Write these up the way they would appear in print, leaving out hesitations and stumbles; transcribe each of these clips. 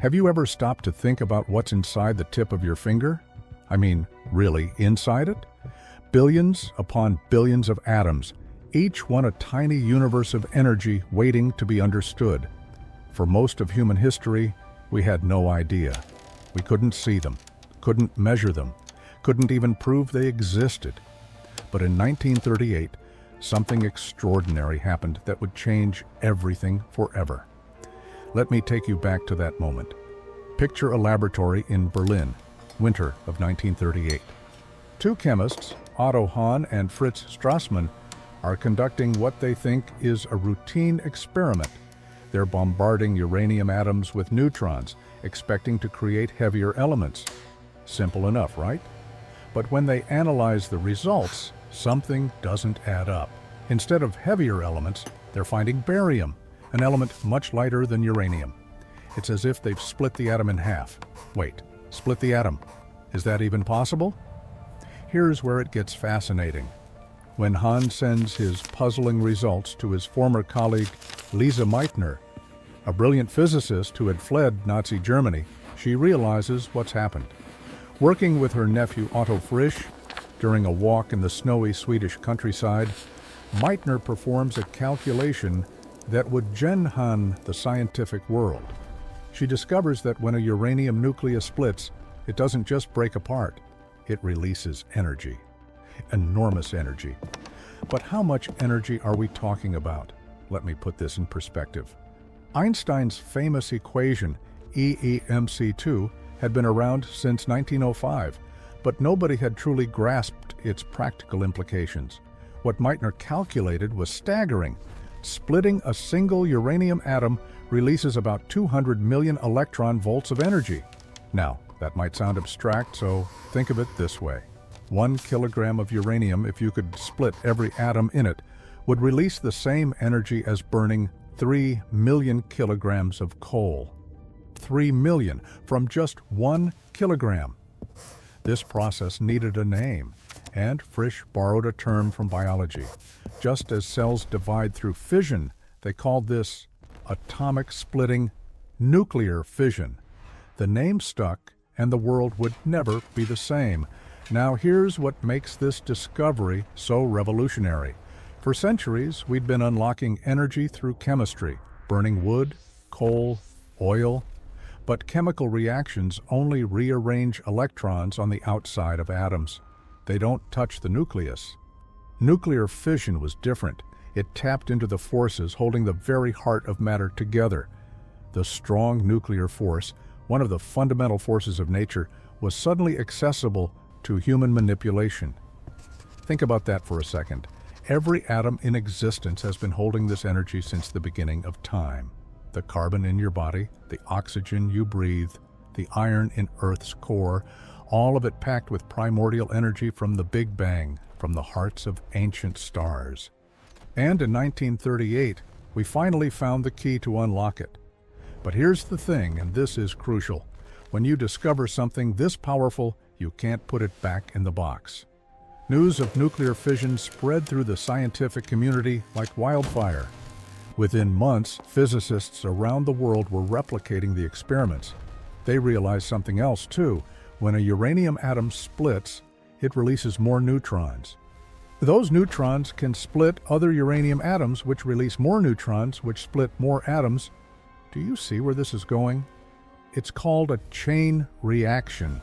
Have you ever stopped to think about what's inside the tip of your finger? I mean, really inside it? Billions upon billions of atoms, each one a tiny universe of energy waiting to be understood. For most of human history, we had no idea. We couldn't see them, couldn't measure them, couldn't even prove they existed. But in 1938, something extraordinary happened that would change everything forever. Let me take you back to that moment. Picture a laboratory in Berlin, winter of 1938. Two chemists, Otto Hahn and Fritz Strassmann, are conducting what they think is a routine experiment. They're bombarding uranium atoms with neutrons, expecting to create heavier elements. Simple enough, right? But when they analyze the results, something doesn't add up. Instead of heavier elements, they're finding barium, an element much lighter than uranium. It's as if they've split the atom in half. Wait, split the atom? Is that even possible? Here's where it gets fascinating. When Hahn sends his puzzling results to his former colleague Lise Meitner, a brilliant physicist who had fled Nazi Germany, she realizes what's happened. Working with her nephew Otto Frisch during a walk in the snowy Swedish countryside, Meitner performs a calculation that would gen the scientific world. She discovers that when a uranium nucleus splits, it doesn't just break apart, it releases energy. Enormous energy. But how much energy are we talking about? Let me put this in perspective. Einstein's famous equation, E=mc2, had been around since 1905, but nobody had truly grasped its practical implications. What Meitner calculated was staggering. Splitting a single uranium atom releases about 200 million electron volts of energy. Now, that might sound abstract, so think of it this way. 1 kilogram of uranium, if you could split every atom in it, would release the same energy as burning 3 million kilograms of coal. 3 million from just 1 kilogram. This process needed a name, and Frisch borrowed a term from biology. Just as cells divide through fission, they called this atomic splitting nuclear fission. The name stuck, and the world would never be the same. Now here's what makes this discovery so revolutionary. For centuries, we'd been unlocking energy through chemistry, burning wood, coal, oil. But chemical reactions only rearrange electrons on the outside of atoms. They don't touch the nucleus. Nuclear fission was different. It tapped into the forces holding the very heart of matter together. The strong nuclear force, one of the fundamental forces of nature, was suddenly accessible to human manipulation. Think about that for a second. Every atom in existence has been holding this energy since the beginning of time. The carbon in your body, the oxygen you breathe, the iron in Earth's core, all of it packed with primordial energy from the Big Bang, from the hearts of ancient stars. And in 1938, we finally found the key to unlock it. But here's the thing, and this is crucial. When you discover something this powerful, you can't put it back in the box. News of nuclear fission spread through the scientific community like wildfire. Within months, physicists around the world were replicating the experiments. They realized something else too. When a uranium atom splits, it releases more neutrons. Those neutrons can split other uranium atoms, which release more neutrons, which split more atoms. Do you see where this is going? It's called a chain reaction.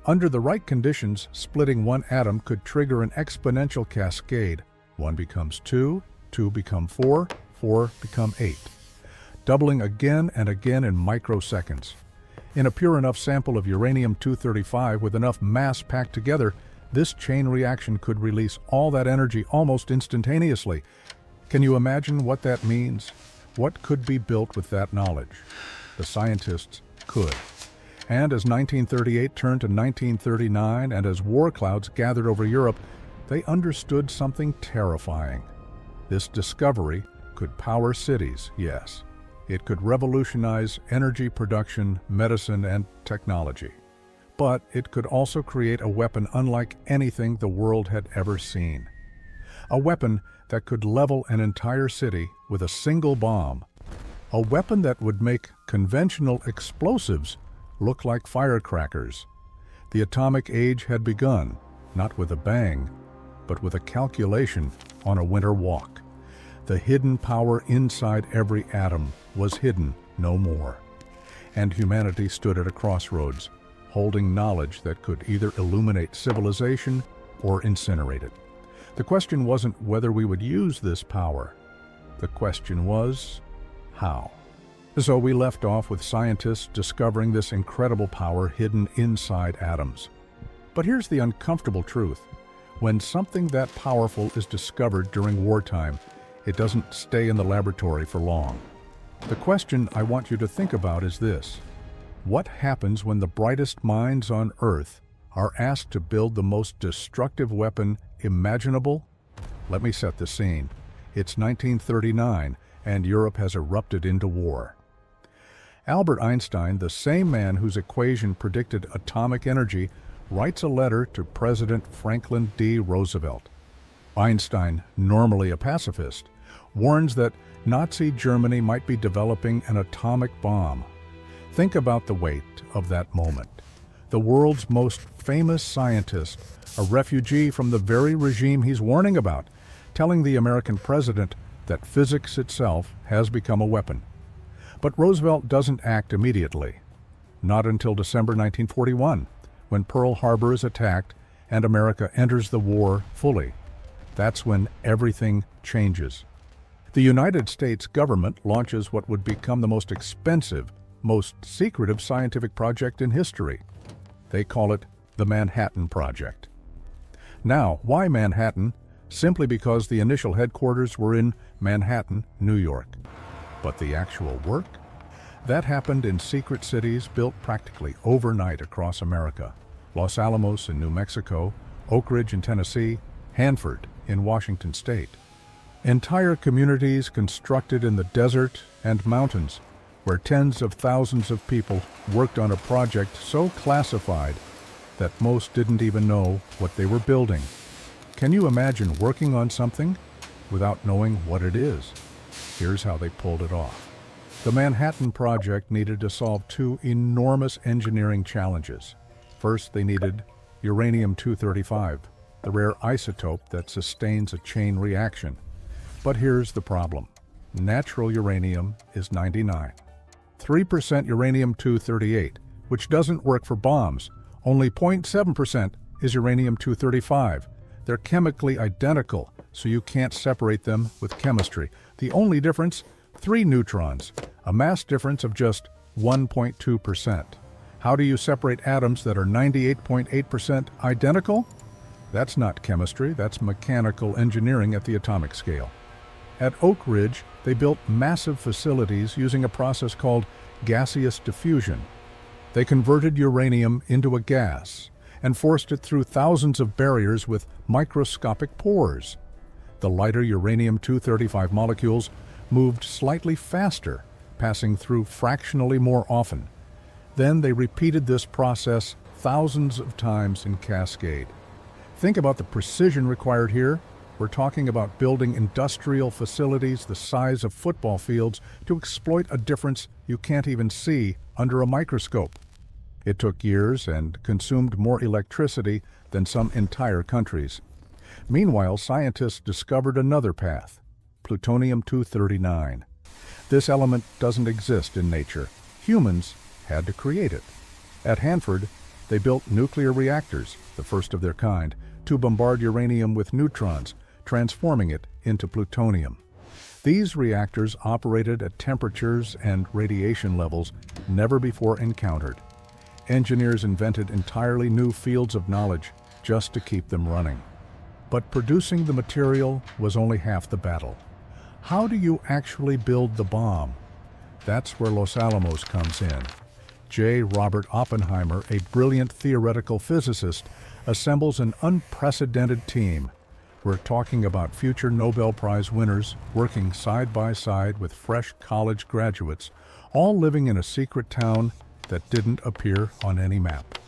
Under the right conditions, splitting one atom could trigger an exponential cascade. 1 becomes 2, 2 become 4, 4 become 8, doubling again and again in microseconds. In a pure enough sample of uranium-235 with enough mass packed together, this chain reaction could release all that energy almost instantaneously. Can you imagine what that means? What could be built with that knowledge? The scientists could. And as 1938 turned to 1939 and as war clouds gathered over Europe, they understood something terrifying. This discovery could power cities, yes. It could revolutionize energy production, medicine, and technology. But it could also create a weapon unlike anything the world had ever seen. A weapon that could level an entire city with a single bomb. A weapon that would make conventional explosives look like firecrackers. The atomic age had begun, not with a bang, but with a calculation on a winter walk. The hidden power inside every atom was hidden no more. And humanity stood at a crossroads, holding knowledge that could either illuminate civilization or incinerate it. The question wasn't whether we would use this power. The question was, how? So we left off with scientists discovering this incredible power hidden inside atoms. But here's the uncomfortable truth. When something that powerful is discovered during wartime, it doesn't stay in the laboratory for long. The question I want you to think about is this: what happens when the brightest minds on Earth are asked to build the most destructive weapon imaginable? Let me set the scene. It's 1939, and Europe has erupted into war. Albert Einstein, the same man whose equation predicted atomic energy, writes a letter to President Franklin D. Roosevelt. Einstein, normally a pacifist, warns that Nazi Germany might be developing an atomic bomb. Think about the weight of that moment. The world's most famous scientist, a refugee from the very regime he's warning about, telling the American president that physics itself has become a weapon. But Roosevelt doesn't act immediately. Not until December 1941, when Pearl Harbor is attacked and America enters the war fully. That's when everything changes. The United States government launches what would become the most expensive, most secretive scientific project in history. They call it the Manhattan Project. Now, why Manhattan? Simply because the initial headquarters were in Manhattan, New York. But the actual work? That happened in secret cities built practically overnight across America. Los Alamos in New Mexico, Oak Ridge in Tennessee, Hanford in Washington State. Entire communities constructed in the desert and mountains, where tens of thousands of people worked on a project so classified that most didn't even know what they were building. Can you imagine working on something without knowing what it is? Here's how they pulled it off. The Manhattan Project needed to solve two enormous engineering challenges. First, they needed uranium-235, the rare isotope that sustains a chain reaction. But here's the problem. Natural uranium is 99. 3% uranium-238, which doesn't work for bombs. Only 0.7% is uranium-235. They're chemically identical, so you can't separate them with chemistry. The only difference? 3 neutrons, a mass difference of just 1.2%. How do you separate atoms that are 98.8% identical? That's not chemistry, that's mechanical engineering at the atomic scale. At Oak Ridge, they built massive facilities using a process called gaseous diffusion. They converted uranium into a gas and forced it through thousands of barriers with microscopic pores. The lighter uranium-235 molecules moved slightly faster, passing through fractionally more often. Then they repeated this process thousands of times in cascade. Think about the precision required here. We're talking about building industrial facilities the size of football fields to exploit a difference you can't even see under a microscope. It took years and consumed more electricity than some entire countries. Meanwhile, scientists discovered another path, plutonium-239. This element doesn't exist in nature. Humans had to create it. At Hanford, they built nuclear reactors, the first of their kind, to bombard uranium with neutrons, transforming it into plutonium. These reactors operated at temperatures and radiation levels never before encountered. Engineers invented entirely new fields of knowledge just to keep them running. But producing the material was only half the battle. How do you actually build the bomb? That's where Los Alamos comes in. J. Robert Oppenheimer, a brilliant theoretical physicist, assembles an unprecedented team. We're talking about future Nobel Prize winners working side by side with fresh college graduates, all living in a secret town that didn't appear on any map.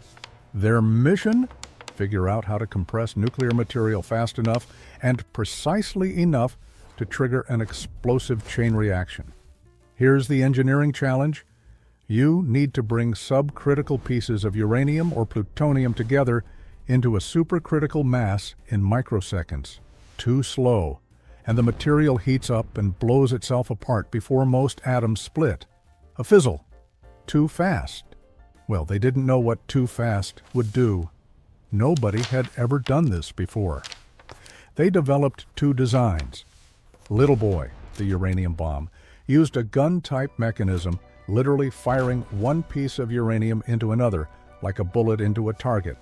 Their mission? Figure out how to compress nuclear material fast enough and precisely enough to trigger an explosive chain reaction. Here's the engineering challenge. You need to bring subcritical pieces of uranium or plutonium together into a supercritical mass in microseconds. Too slow, and the material heats up and blows itself apart before most atoms split. A fizzle. Too fast. Well, they didn't know what too fast would do. Nobody had ever done this before. They developed two designs. Little Boy, the uranium bomb, used a gun-type mechanism, literally firing one piece of uranium into another, like a bullet into a target.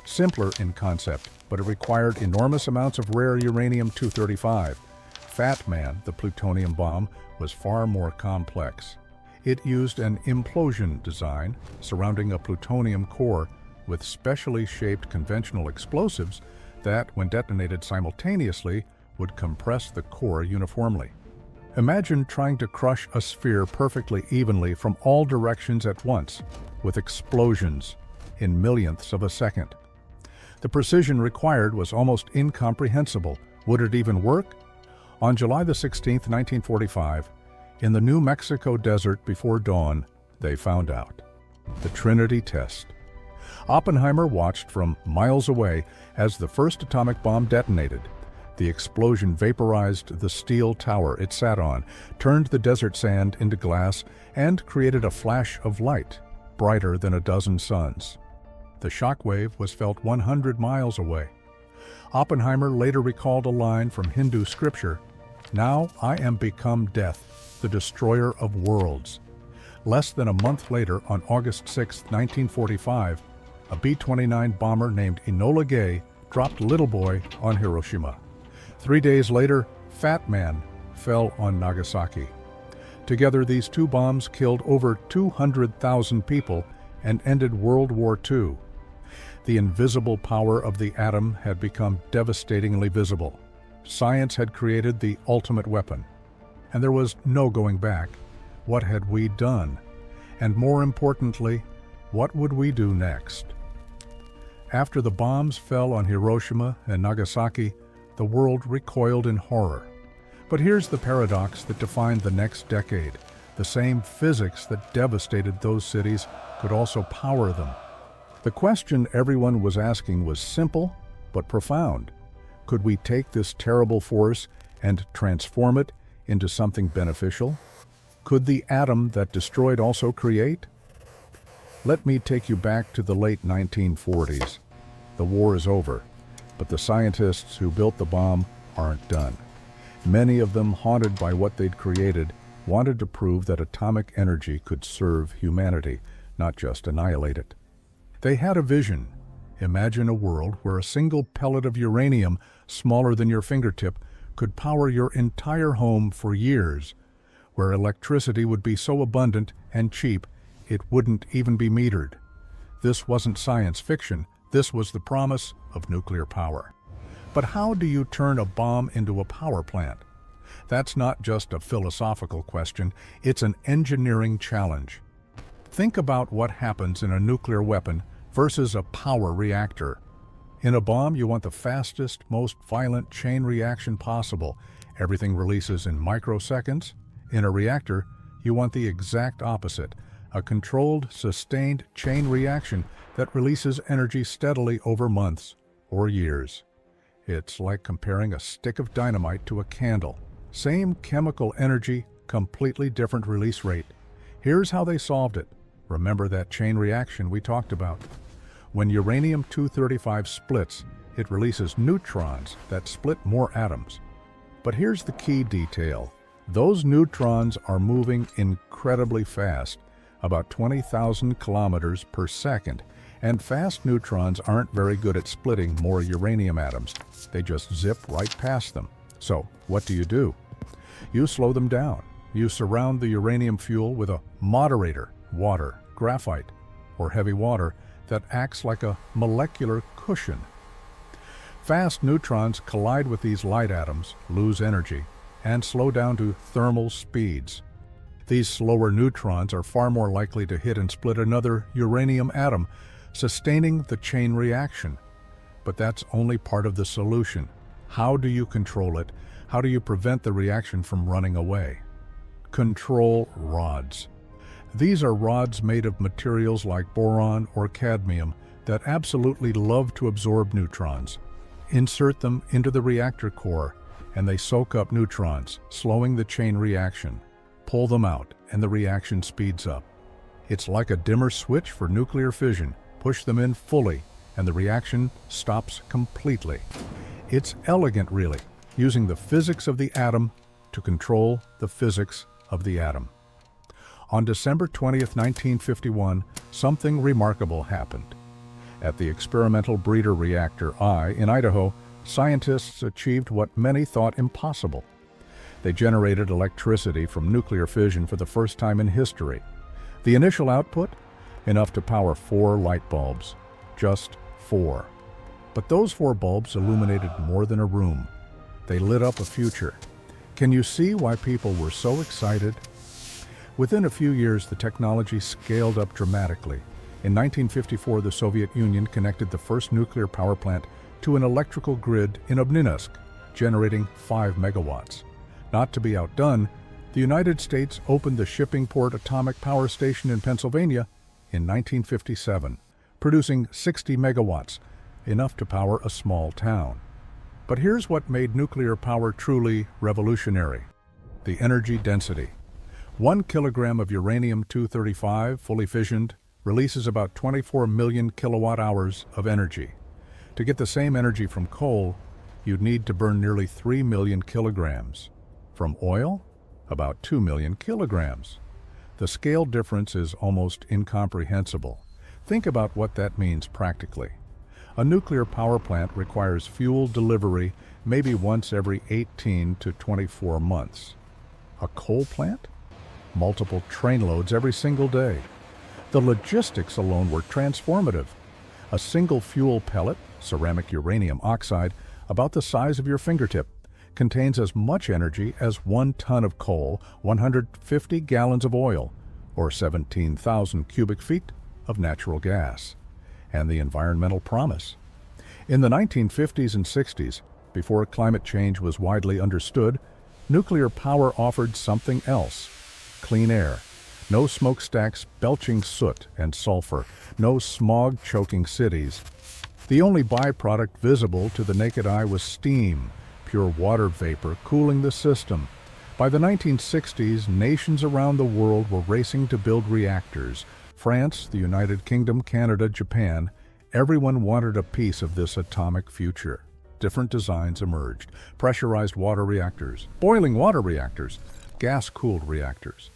Simpler in concept, but it required enormous amounts of rare uranium-235. Fat Man, the plutonium bomb, was far more complex. It used an implosion design surrounding a plutonium core with specially shaped conventional explosives that, when detonated simultaneously, would compress the core uniformly. Imagine trying to crush a sphere perfectly evenly from all directions at once, with explosions in millionths of a second. The precision required was almost incomprehensible. Would it even work? On July 16, 1945, in the New Mexico desert before dawn, they found out. The Trinity test. Oppenheimer watched from miles away as the first atomic bomb detonated. The explosion vaporized the steel tower it sat on, turned the desert sand into glass, and created a flash of light, brighter than a dozen suns. The shockwave was felt 100 miles away. Oppenheimer later recalled a line from Hindu scripture, "Now I am become death, the destroyer of worlds." Less than a month later, on August 6, 1945, a B-29 bomber named Enola Gay dropped Little Boy on Hiroshima. 3 days later, Fat Man fell on Nagasaki. Together, these two bombs killed over 200,000 people and ended World War II. The invisible power of the atom had become devastatingly visible. Science had created the ultimate weapon, and there was no going back. What had we done? And more importantly, what would we do next? After the bombs fell on Hiroshima and Nagasaki, the world recoiled in horror. But here's the paradox that defined the next decade. The same physics that devastated those cities could also power them. The question everyone was asking was simple but profound. Could we take this terrible force and transform it into something beneficial? Could the atom that destroyed also create? Let me take you back to the late 1940s. The war is over, but the scientists who built the bomb aren't done. Many of them, haunted by what they'd created, wanted to prove that atomic energy could serve humanity, not just annihilate it. They had a vision. Imagine a world where a single pellet of uranium, smaller than your fingertip, could power your entire home for years, where electricity would be so abundant and cheap it wouldn't even be metered. This wasn't science fiction. This was the promise of nuclear power. But how do you turn a bomb into a power plant? That's not just a philosophical question, it's an engineering challenge. Think about what happens in a nuclear weapon versus a power reactor. In a bomb, you want the fastest, most violent chain reaction possible. Everything releases in microseconds. In a reactor, you want the exact opposite, a controlled, sustained chain reaction that releases energy steadily over months or years. It's like comparing a stick of dynamite to a candle. Same chemical energy, completely different release rate. Here's how they solved it. Remember that chain reaction we talked about? When uranium-235 splits, it releases neutrons that split more atoms. But here's the key detail. Those neutrons are moving incredibly fast, about 20,000 kilometers per second, and fast neutrons aren't very good at splitting more uranium atoms. They just zip right past them. So, what do? You slow them down. You surround the uranium fuel with a moderator, water, graphite, or heavy water, that acts like a molecular cushion. Fast neutrons collide with these light atoms, lose energy, and slow down to thermal speeds. These slower neutrons are far more likely to hit and split another uranium atom, sustaining the chain reaction. But that's only part of the solution. How do you control it? How do you prevent the reaction from running away? Control rods. These are rods made of materials like boron or cadmium that absolutely love to absorb neutrons. Insert them into the reactor core, and they soak up neutrons, slowing the chain reaction. Pull them out, and the reaction speeds up. It's like a dimmer switch for nuclear fission. Push them in fully, and the reaction stops completely. It's elegant, really, using the physics of the atom to control the physics of the atom. On December 20th, 1951, something remarkable happened. At the experimental breeder reactor I in Idaho, scientists achieved what many thought impossible. They generated electricity from nuclear fission for the first time in history. The initial output? Enough to power 4 light bulbs. Just 4. But those 4 bulbs illuminated more than a room. They lit up a future. Can you see why people were so excited? Within a few years, the technology scaled up dramatically. In 1954, the Soviet Union connected the first nuclear power plant to an electrical grid in Obninsk, generating 5 megawatts. Not to be outdone, the United States opened the Shippingport Atomic Power Station in Pennsylvania in 1957, producing 60 megawatts, enough to power a small town. But here's what made nuclear power truly revolutionary: the energy density. 1 kilogram of uranium-235, fully fissioned, releases about 24 million kilowatt-hours of energy. To get the same energy from coal, you'd need to burn nearly 3 million kilograms. From oil, about 2 million kilograms. The scale difference is almost incomprehensible. Think about what that means practically. A nuclear power plant requires fuel delivery maybe once every 18 to 24 months. A coal plant? Multiple trainloads every single day. The logistics alone were transformative. A single fuel pellet, ceramic uranium oxide, about the size of your fingertip, contains as much energy as 1 ton of coal, 150 gallons of oil, or 17,000 cubic feet of natural gas. And the environmental promise. In the 1950s and 60s, before climate change was widely understood, nuclear power offered something else: clean air. No smokestacks belching soot and sulfur, no smog-choking cities. The only byproduct visible to the naked eye was steam, pure water vapor cooling the system. By the 1960s, nations around the world were racing to build reactors. France, the United Kingdom, Canada, Japan, everyone wanted a piece of this atomic future. Different designs emerged: pressurized water reactors, boiling water reactors, gas-cooled reactors.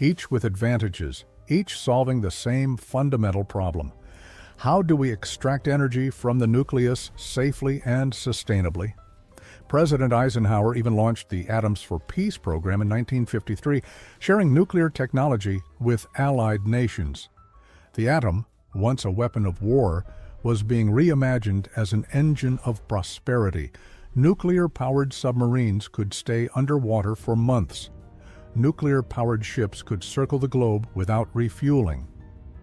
Each with advantages, each solving the same fundamental problem. How do we extract energy from the nucleus safely and sustainably? President Eisenhower even launched the Atoms for Peace program in 1953, sharing nuclear technology with allied nations. The atom, once a weapon of war, was being reimagined as an engine of prosperity. Nuclear-powered submarines could stay underwater for months. Nuclear-powered ships could circle the globe without refueling.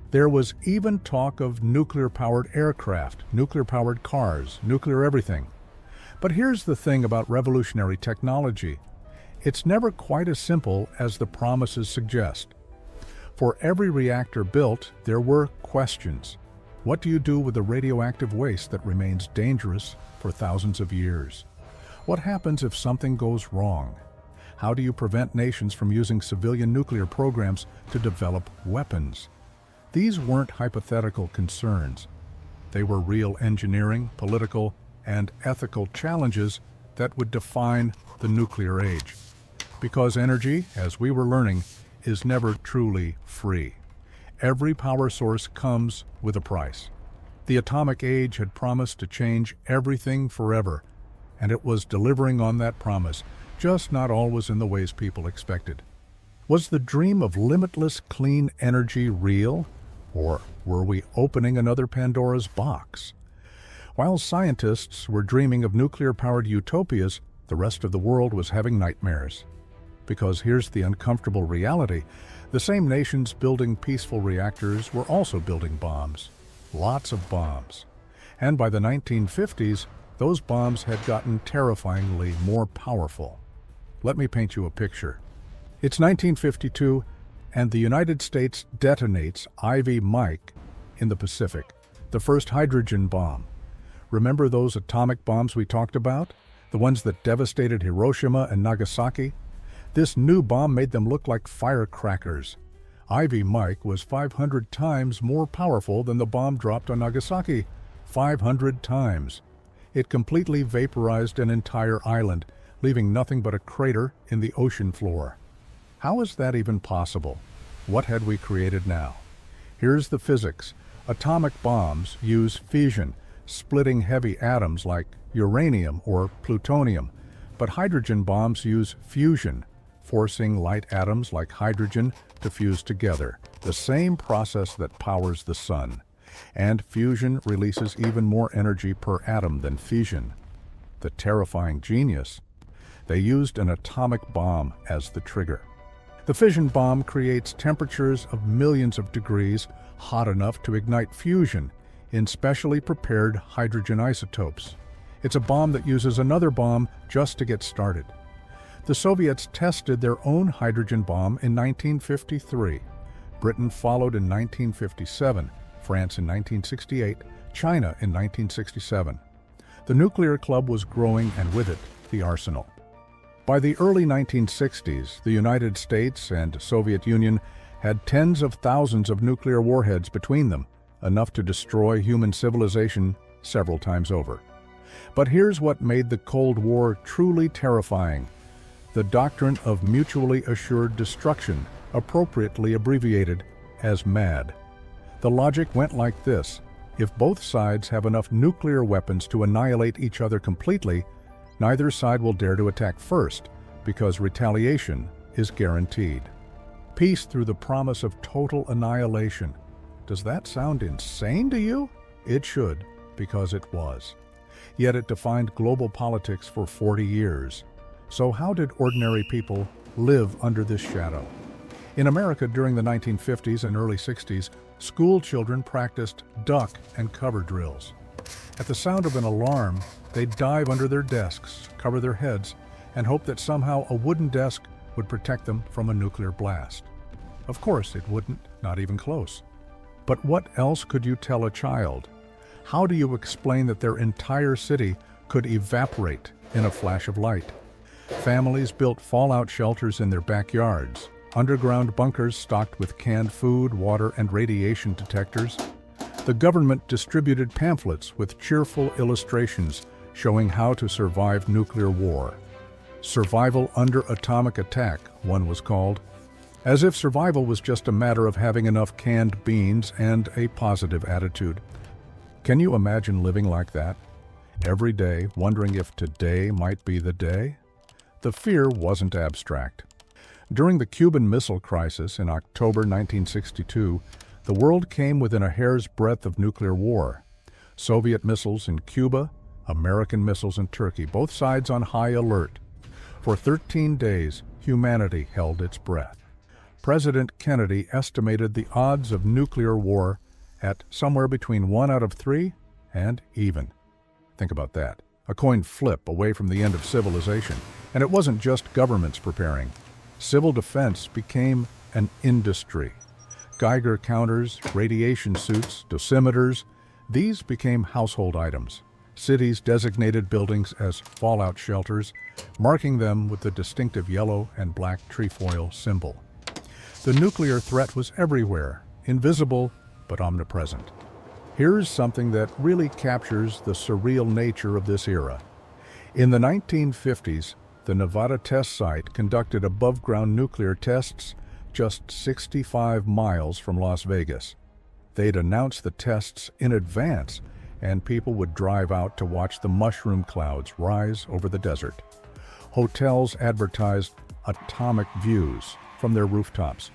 There was even talk of nuclear-powered aircraft, nuclear-powered cars, nuclear everything. But here's the thing about revolutionary technology. It's never quite as simple as the promises suggest. For every reactor built, there were questions. What do you do with the radioactive waste that remains dangerous for thousands of years? What happens if something goes wrong? How do you prevent nations from using civilian nuclear programs to develop weapons? These weren't hypothetical concerns. They were real engineering, political, and ethical challenges that would define the nuclear age. Because energy, as we were learning, is never truly free. Every power source comes with a price. The atomic age had promised to change everything forever, and it was delivering on that promise, just not always in the ways people expected. Was the dream of limitless clean energy real, or were we opening another Pandora's box? While scientists were dreaming of nuclear-powered utopias, the rest of the world was having nightmares. Because here's the uncomfortable reality: the same nations building peaceful reactors were also building bombs. Lots of bombs. And by the 1950s, those bombs had gotten terrifyingly more powerful. Let me paint you a picture. It's 1952, and the United States detonates Ivy Mike in the Pacific, the first hydrogen bomb. Remember those atomic bombs we talked about? The ones that devastated Hiroshima and Nagasaki? This new bomb made them look like firecrackers. Ivy Mike was 500 times more powerful than the bomb dropped on Nagasaki. 500 times. It completely vaporized an entire island, leaving nothing but a crater in the ocean floor. How is that even possible? What had we created now? Here's the physics. Atomic bombs use fission, splitting heavy atoms like uranium or plutonium, but hydrogen bombs use fusion, forcing light atoms like hydrogen to fuse together, the same process that powers the sun. And fusion releases even more energy per atom than fission. The terrifying genius. They used an atomic bomb as the trigger. The fission bomb creates temperatures of millions of degrees hot enough to ignite fusion in specially prepared hydrogen isotopes. It's a bomb that uses another bomb just to get started. The Soviets tested their own hydrogen bomb in 1953. Britain followed in 1957, France in 1968, China in 1967. The nuclear club was growing, and with it, the arsenal. By the early 1960s, the United States and Soviet Union had tens of thousands of nuclear warheads between them, enough to destroy human civilization several times over. But here's what made the Cold War truly terrifying: the doctrine of mutually assured destruction, appropriately abbreviated as MAD. The logic went like this: if both sides have enough nuclear weapons to annihilate each other completely, neither side will dare to attack first, because retaliation is guaranteed. Peace through the promise of total annihilation. Does that sound insane to you? It should, because it was. Yet it defined global politics for 40 years. So how did ordinary people live under this shadow? In America during the 1950s and early 60s, school children practiced duck and cover drills. At the sound of an alarm, they'd dive under their desks, cover their heads, and hope that somehow a wooden desk would protect them from a nuclear blast. Of course it wouldn't, not even close. But what else could you tell a child? How do you explain that their entire city could evaporate in a flash of light? Families built fallout shelters in their backyards, underground bunkers stocked with canned food, water, and radiation detectors. The government distributed pamphlets with cheerful illustrations showing how to survive nuclear war. Survival under atomic attack, one was called. As if survival was just a matter of having enough canned beans and a positive attitude. Can you imagine living like that? Every day wondering if today might be the day? The fear wasn't abstract. During the Cuban Missile Crisis in October 1962, the world came within a hair's breadth of nuclear war. Soviet missiles in Cuba, American missiles in Turkey, both sides on high alert. For 13 days, humanity held its breath. President Kennedy estimated the odds of nuclear war at somewhere between 1 out of 3 and even. Think about that. A coin flip away from the end of civilization. And it wasn't just governments preparing. Civil defense became an industry. Geiger counters, radiation suits, dosimeters, these became household items. Cities designated buildings as fallout shelters, marking them with the distinctive yellow and black trefoil symbol. The nuclear threat was everywhere, invisible but omnipresent. Here's something that really captures the surreal nature of this era. In the 1950s, the Nevada test site conducted above-ground nuclear tests just 65 miles from Las Vegas. They'd announce the tests in advance, and people would drive out to watch the mushroom clouds rise over the desert. Hotels advertised atomic views from their rooftops.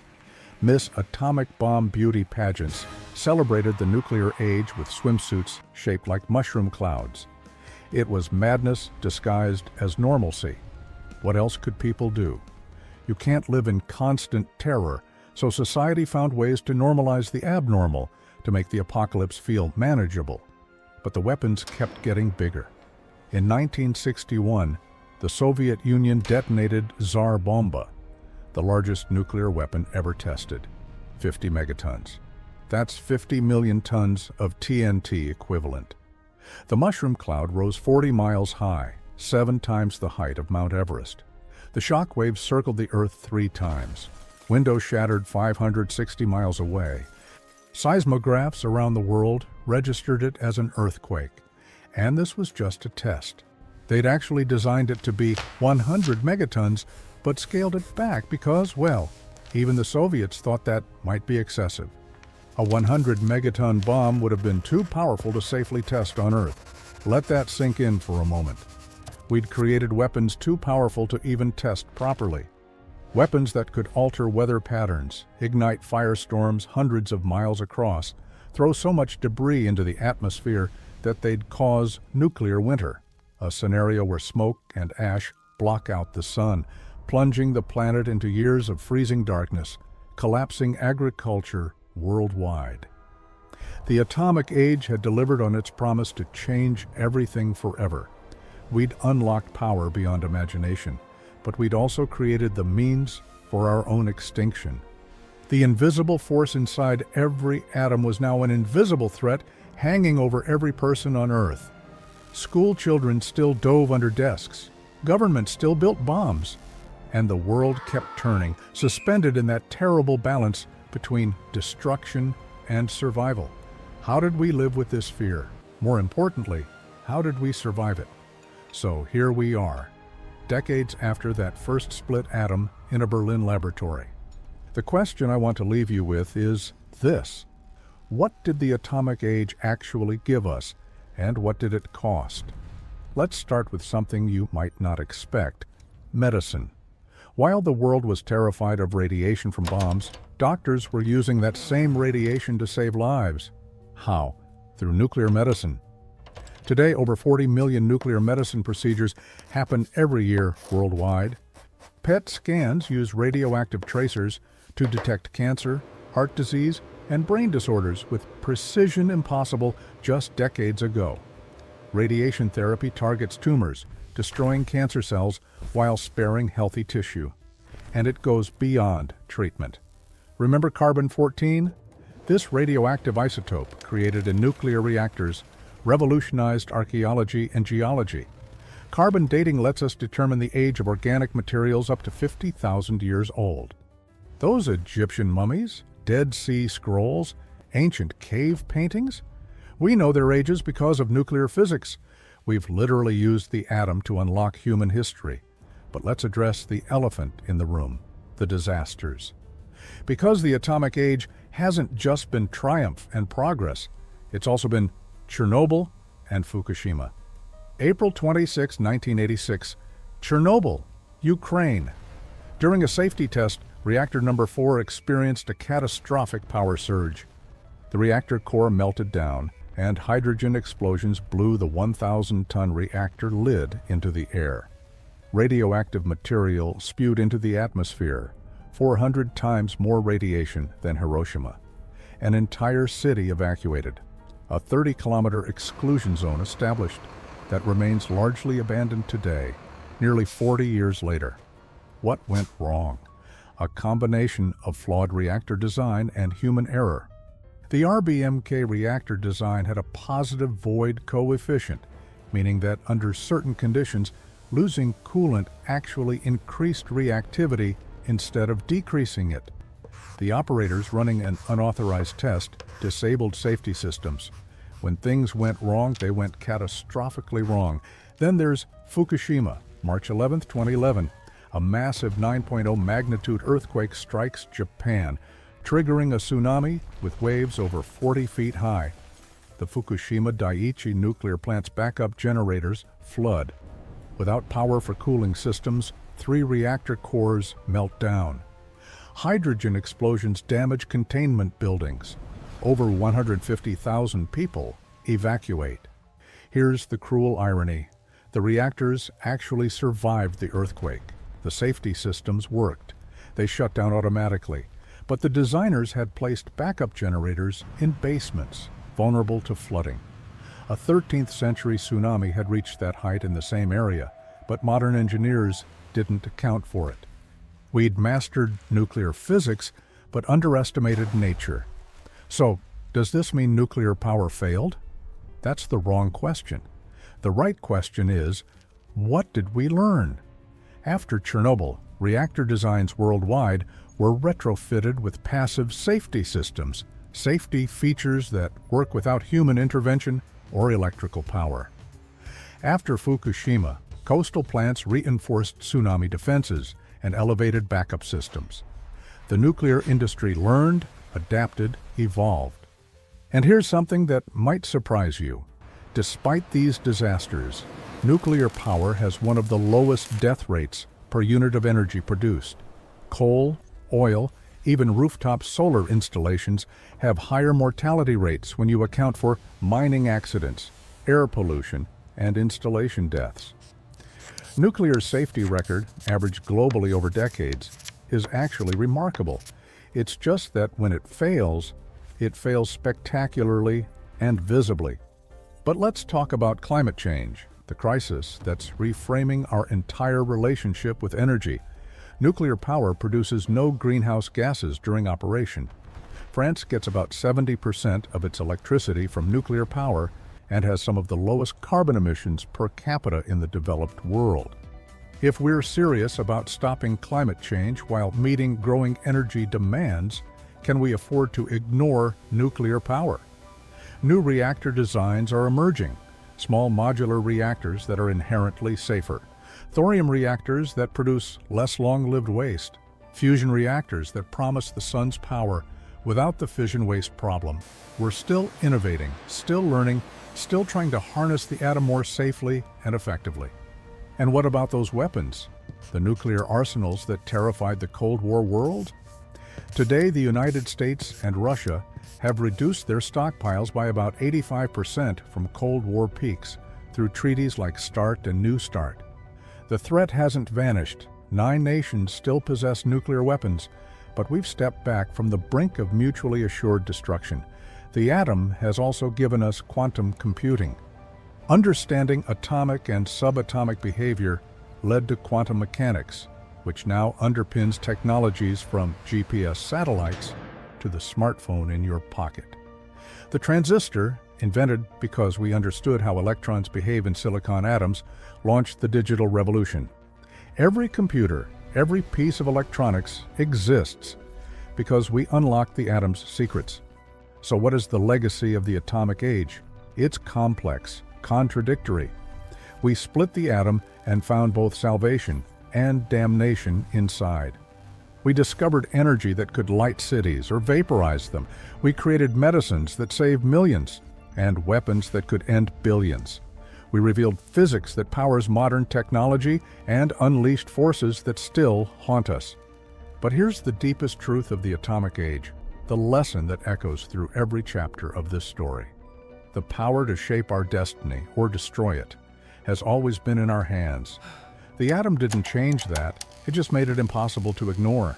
Miss Atomic Bomb beauty pageants celebrated the nuclear age with swimsuits shaped like mushroom clouds. It was madness disguised as normalcy. What else could people do? You can't live in constant terror, so society found ways to normalize the abnormal, to make the apocalypse feel manageable. But the weapons kept getting bigger. In 1961, the Soviet Union detonated Tsar Bomba, the largest nuclear weapon ever tested, 50 megatons. That's 50 million tons of TNT equivalent. The mushroom cloud rose 40 miles high, 7 times the height of Mount Everest. The shock waves circled the Earth 3 times. Windows shattered 560 miles away. Seismographs around the world registered it as an earthquake. And this was just a test. They'd actually designed it to be 100 megatons, but scaled it back because, well, even the Soviets thought that might be excessive. A 100 megaton bomb would have been too powerful to safely test on Earth. Let that sink in for a moment. We'd created weapons too powerful to even test properly. Weapons that could alter weather patterns, ignite firestorms hundreds of miles across, throw so much debris into the atmosphere that they'd cause nuclear winter, a scenario where smoke and ash block out the sun, plunging the planet into years of freezing darkness, collapsing agriculture worldwide. The atomic age had delivered on its promise to change everything forever. We'd unlocked power beyond imagination, but we'd also created the means for our own extinction. The invisible force inside every atom was now an invisible threat hanging over every person on Earth. School children still dove under desks. Governments still built bombs. And the world kept turning, suspended in that terrible balance between destruction and survival. How did we live with this fear? More importantly, how did we survive it? So here we are, decades after that first split atom in a Berlin laboratory. The question I want to leave you with is this: what did the atomic age actually give us, and what did it cost? Let's start with something you might not expect: medicine. While the world was terrified of radiation from bombs, doctors were using that same radiation to save lives. How? Through nuclear medicine. Today, over 40 million nuclear medicine procedures happen every year worldwide. PET scans use radioactive tracers to detect cancer, heart disease, and brain disorders with precision impossible just decades ago. Radiation therapy targets tumors, destroying cancer cells while sparing healthy tissue. And it goes beyond treatment. Remember carbon-14? This radioactive isotope, created in nuclear reactors, revolutionized archaeology and geology. Carbon dating lets us determine the age of organic materials up to 50,000 years old. Those Egyptian mummies, Dead Sea Scrolls, ancient cave paintings? We know their ages because of nuclear physics. We've literally used the atom to unlock human history. But let's address the elephant in the room, the disasters. Because the atomic age hasn't just been triumph and progress, it's also been Chernobyl and Fukushima. April 26, 1986, Chernobyl, Ukraine. During a safety test, reactor number 4 experienced a catastrophic power surge. The reactor core melted down, and hydrogen explosions blew the 1,000-ton reactor lid into the air. Radioactive material spewed into the atmosphere, 400 times more radiation than Hiroshima. An entire city evacuated. A 30-kilometer exclusion zone established that remains largely abandoned today, nearly 40 years later. What went wrong? A combination of flawed reactor design and human error. The RBMK reactor design had a positive void coefficient, meaning that under certain conditions, losing coolant actually increased reactivity instead of decreasing it. The operators running an unauthorized test disabled safety systems. When things went wrong, they went catastrophically wrong. Then there's Fukushima, March 11, 2011. A massive 9.0 magnitude earthquake strikes Japan, triggering a tsunami with waves over 40 feet high. The Fukushima Daiichi nuclear plant's backup generators flood. Without power for cooling systems, 3 reactor cores melt down. Hydrogen explosions damage containment buildings. Over 150,000 people evacuate. Here's the cruel irony. The reactors actually survived the earthquake. The safety systems worked. They shut down automatically. But the designers had placed backup generators in basements, vulnerable to flooding. A 13th century tsunami had reached that height in the same area, but modern engineers didn't account for it. We'd mastered nuclear physics, but underestimated nature. So, does this mean nuclear power failed? That's the wrong question. The right question is, what did we learn? After Chernobyl, reactor designs worldwide were retrofitted with passive safety systems, safety features that work without human intervention or electrical power. After Fukushima, coastal plants reinforced tsunami defenses and elevated backup systems. The nuclear industry learned, adapted, evolved. And here's something that might surprise you. Despite these disasters, nuclear power has one of the lowest death rates per unit of energy produced. Coal, oil, even rooftop solar installations have higher mortality rates when you account for mining accidents, air pollution, and installation deaths. Nuclear safety record, averaged globally over decades, is actually remarkable. It's just that when it fails spectacularly and visibly. But let's talk about climate change, the crisis that's reframing our entire relationship with energy. Nuclear power produces no greenhouse gases during operation. France gets about 70% of its electricity from nuclear power and has some of the lowest carbon emissions per capita in the developed world. If we're serious about stopping climate change while meeting growing energy demands, can we afford to ignore nuclear power? New reactor designs are emerging, small modular reactors that are inherently safer, thorium reactors that produce less long-lived waste, fusion reactors that promise the sun's power without the fission waste problem. We're still innovating, still learning, still trying to harness the atom more safely and effectively. And what about those weapons? The nuclear arsenals that terrified the Cold War world? Today, the United States and Russia have reduced their stockpiles by about 85% from Cold War peaks through treaties like START and New START. The threat hasn't vanished. 9 nations still possess nuclear weapons, but we've stepped back from the brink of mutually assured destruction. The atom has also given us quantum computing. Understanding atomic and subatomic behavior led to quantum mechanics, which now underpins technologies from GPS satellites to the smartphone in your pocket. The transistor, invented because we understood how electrons behave in silicon atoms, launched the digital revolution. Every computer, every piece of electronics exists because we unlocked the atom's secrets. So what is the legacy of the atomic age? It's complex, contradictory. We split the atom and found both salvation and damnation inside. We discovered energy that could light cities or vaporize them. We created medicines that saved millions and weapons that could end billions. We revealed physics that powers modern technology and unleashed forces that still haunt us. But here's the deepest truth of the atomic age, the lesson that echoes through every chapter of this story. The power to shape our destiny or destroy it has always been in our hands. The atom didn't change that, it just made it impossible to ignore.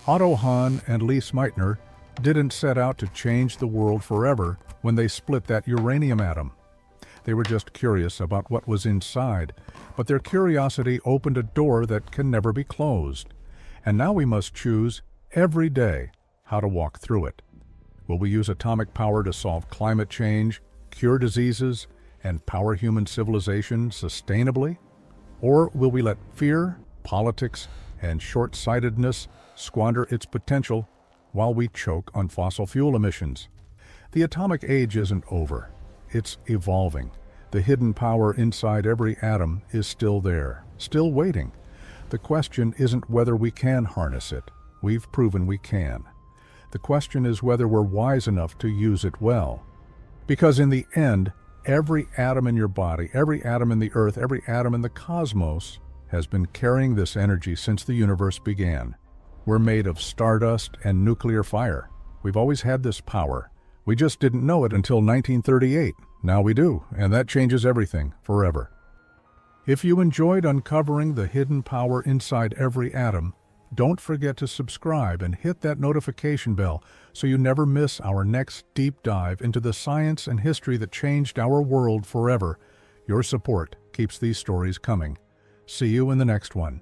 Otto Hahn and Lee Smeitner didn't set out to change the world forever when they split that uranium atom. They were just curious about what was inside, but their curiosity opened a door that can never be closed. And now we must choose, every day, how to walk through it. Will we use atomic power to solve climate change, cure diseases, and power human civilization sustainably? Or will we let fear, politics, and short-sightedness squander its potential while we choke on fossil fuel emissions? The atomic age isn't over. It's evolving. The hidden power inside every atom is still there, still waiting. The question isn't whether we can harness it. We've proven we can. The question is whether we're wise enough to use it well. Because in the end, every atom in your body, every atom in the earth, every atom in the cosmos has been carrying this energy since the universe began. We're made of stardust and nuclear fire. We've always had this power. We just didn't know it until 1938. Now we do, and that changes everything, forever. If you enjoyed uncovering the hidden power inside every atom, don't forget to subscribe and hit that notification bell so you never miss our next deep dive into the science and history that changed our world forever. Your support keeps these stories coming. See you in the next one.